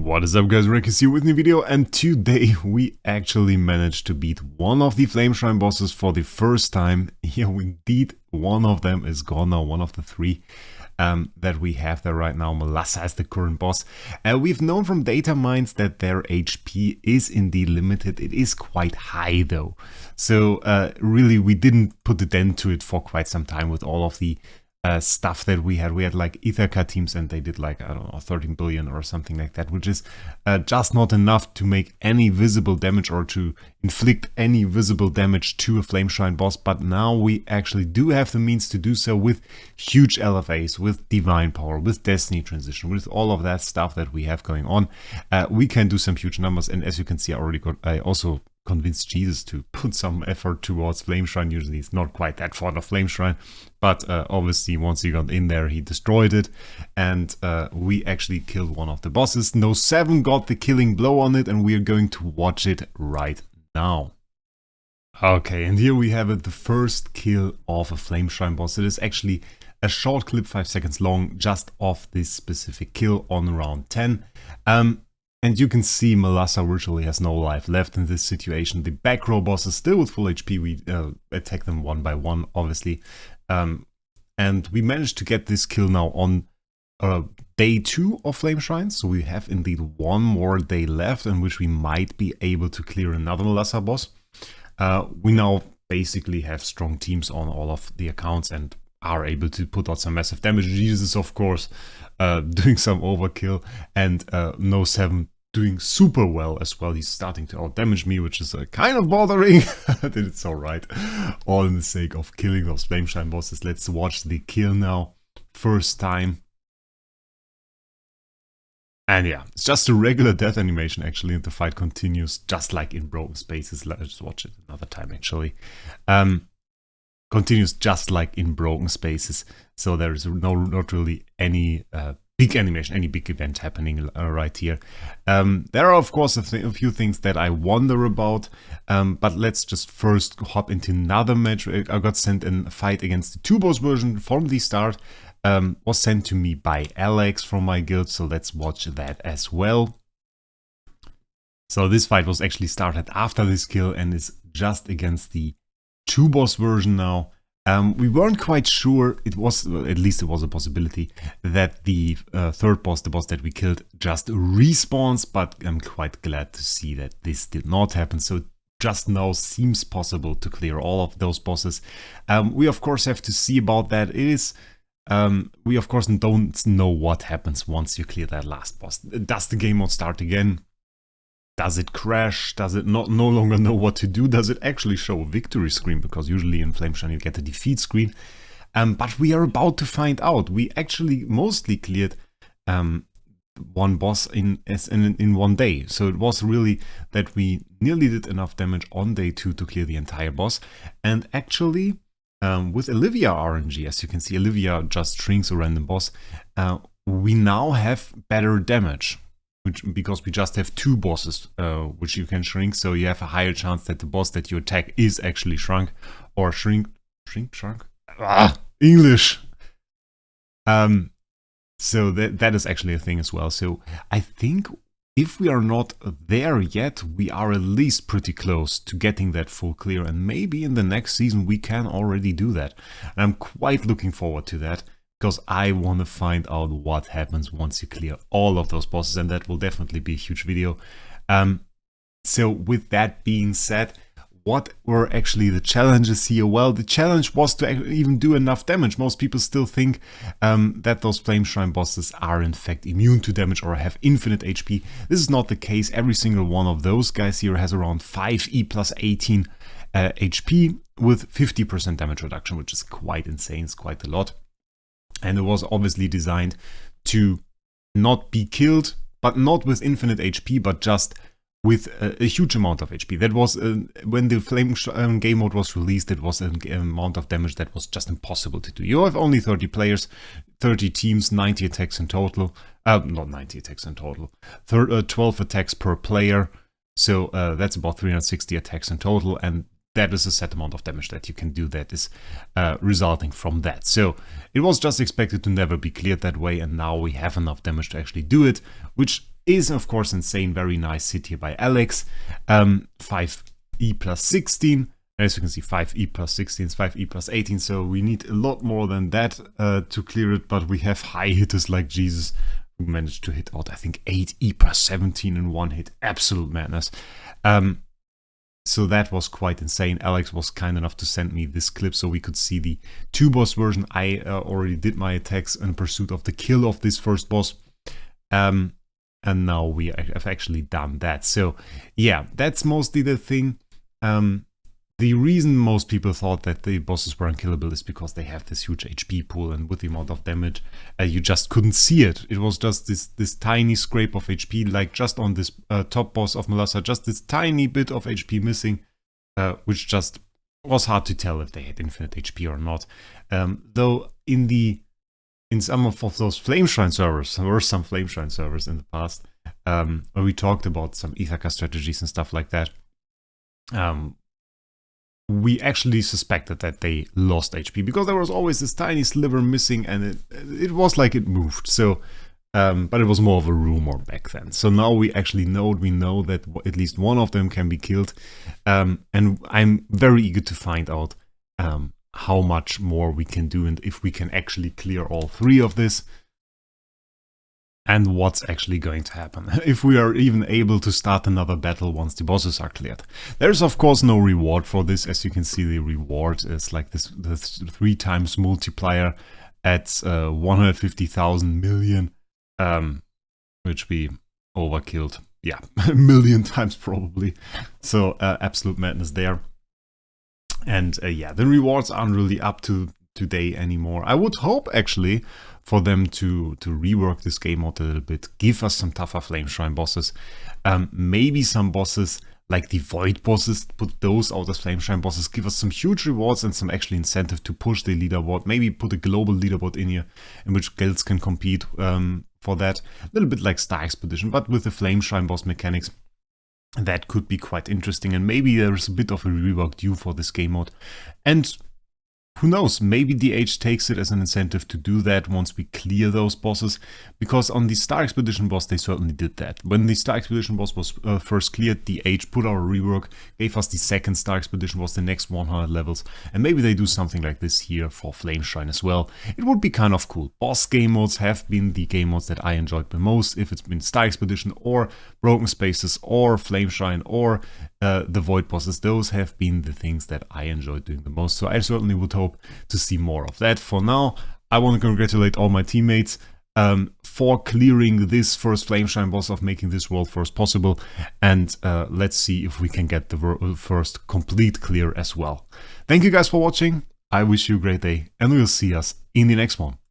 What is up, guys? Wraec is here with a new video, and today we actually managed to beat one of the Flameshrine bosses for the first time. Yeah, indeed, one of them is gone now, one of the three that we have there right now. Melassa is the current boss. We've known from data mines that their HP is indeed limited. It is quite high though. So really, we didn't put a dent to it for quite some time with all of the stuff that we had. We had like Ithaca teams and they did like, I don't know, 13 billion or something like that, which is just not enough to make any visible damage or to inflict any visible damage to a Flameshrine boss. But now we actually do have the means to do so with huge LFAs, with Divine Power, with Destiny Transition, with all of that stuff that we have going on. We can do some huge numbers, and as you can see, I also convinced Jesus to put some effort towards Flameshrine. Usually he's not quite that fond of Flameshrine, but obviously once he got in there he destroyed it, and we actually killed one of the bosses. No 7 got the killing blow on it, and we are going to watch it right now. Okay, and here we have it, the first kill of a Flameshrine boss. It is actually a short clip, 5 seconds long, just of this specific kill on round 10. And you can see Melassa virtually has no life left in this situation. The back row boss is still with full HP. We attack them one by one, obviously. And we managed to get this kill now on day 2 of Flameshrine. So we have indeed one more day left in which we might be able to clear another Melassa boss. We now basically have strong teams on all of the accounts and are able to put out some massive damage. Jesus, of course, doing some overkill, and No 7 doing super well as well. He's starting to out-damage me, which is kind of bothering, but it's alright. All in the sake of killing those Flameshrine bosses. Let's watch the kill now. First time. And yeah, it's just a regular death animation actually, and the fight continues just like in Broken Spaces. Let's just watch it another time actually. Continues just like in Broken Spaces, so there is not really any big animation, any big event happening right here. There are of course a few things that I wonder about, but let's just first hop into another match. I got sent a fight against the 2-boss version from the start. Was sent to me by Alex from my guild, so let's watch that as well. So this fight was actually started after this kill and is just against the 2-boss version now. We weren't quite sure, it was, at least it was a possibility, that the third boss, the boss that we killed, just respawns, but I'm quite glad to see that this did not happen. So it just now seems possible to clear all of those bosses. We of course have to see about that. It is, we of course don't know what happens once you clear that last boss. Does the game mode start again? Does it crash? Does it no longer know what to do? Does it actually show a victory screen? Because usually in Flameshrine you get a defeat screen. But we are about to find out. We actually mostly cleared one boss in one day. So it was really that we nearly did enough damage on day 2 to clear the entire boss. And actually with Olivia RNG, as you can see, Olivia just shrinks a random boss. We now have better damage. Because we just have 2 bosses which you can shrink, so you have a higher chance that the boss that you attack is actually shrunk, or shrunk? English! So that is actually a thing as well. So I think if we are not there yet, we are at least pretty close to getting that full clear, and maybe in the next season we can already do that. And I'm quite looking forward to that, because I want to find out what happens once you clear all of those bosses, and that will definitely be a huge video. So with that being said, what were actually the challenges here? Well, the challenge was to even do enough damage. Most people still think that those Flameshrine bosses are in fact immune to damage or have infinite HP. This is not the case. Every single one of those guys here has around 5e plus 18 HP with 50% damage reduction, which is quite insane. It's quite a lot. And it was obviously designed to not be killed, but not with infinite HP, but just with a huge amount of HP. That was, when the Flameshrine game mode was released, it was an amount of damage that was just impossible to do. You have only 30 players, 30 teams, 90 attacks in total. Not 90 attacks in total. 12 attacks per player. So that's about 360 attacks in total, and that is a set amount of damage that you can do that is resulting from that. So it was just expected to never be cleared that way, and now we have enough damage to actually do it, which is of course insane. Very nice hit here by Alex. 5e plus 16. As you can see, 5e plus 16 is 5e plus 18, so we need a lot more than that to clear it, but we have high hitters like Jesus, who managed to hit out, I think, 8e plus 17 in one hit. Absolute madness. So that was quite insane. Alex was kind enough to send me this clip so we could see the 2-boss version. I already did my attacks in pursuit of the kill of this first boss. And now we have actually done that. So yeah, that's mostly the thing. The reason most people thought that the bosses were unkillable is because they have this huge HP pool, and with the amount of damage, you just couldn't see it. It was just this tiny scrape of HP, like just on this top boss of Melissa, just this tiny bit of HP missing, which just was hard to tell if they had infinite HP or not. Though in some of those Flameshrine servers, there were some Flameshrine servers in the past, where we talked about some Ithaka strategies and stuff like that. We actually suspected that they lost HP because there was always this tiny sliver missing, and it was like it moved. So, but it was more of a rumor back then. So now we actually know, that at least one of them can be killed, and I'm very eager to find out how much more we can do and if we can actually clear all 3 of this. And what's actually going to happen, if we are even able to start another battle once the bosses are cleared. There's of course no reward for this. As you can see, the reward is like the 3 times multiplier at 150,000 million, which we overkilled, yeah, a million times probably. So absolute madness there. And yeah, the rewards aren't really up to today anymore. I would hope actually for them to rework this game mode a little bit, give us some tougher Flameshrine bosses, maybe some bosses like the Void bosses, put those out as Flameshrine bosses, give us some huge rewards and some actually incentive to push the leaderboard, maybe put a global leaderboard in here in which guilds can compete for that, a little bit like Star Expedition, but with the Flameshrine boss mechanics. That could be quite interesting, and maybe there's a bit of a rework due for this game mode. And who knows, maybe DH takes it as an incentive to do that once we clear those bosses, because on the Star Expedition boss they certainly did that. When the Star Expedition boss was first cleared, DH put our rework, gave us the second Star Expedition boss, the next 100 levels, and maybe they do something like this here for Flameshrine as well. It would be kind of cool. Boss game modes have been the game modes that I enjoyed the most, if it's been Star Expedition or Broken Spaces or Flameshrine or the Void bosses. Those have been the things that I enjoyed doing the most, so I certainly would hope to see more of that. For now, I want to congratulate all my teammates for clearing this first Flameshrine boss, of making this world first possible, and let's see if we can get the first complete clear as well. Thank you guys for watching, I wish you a great day, and we'll see us in the next one.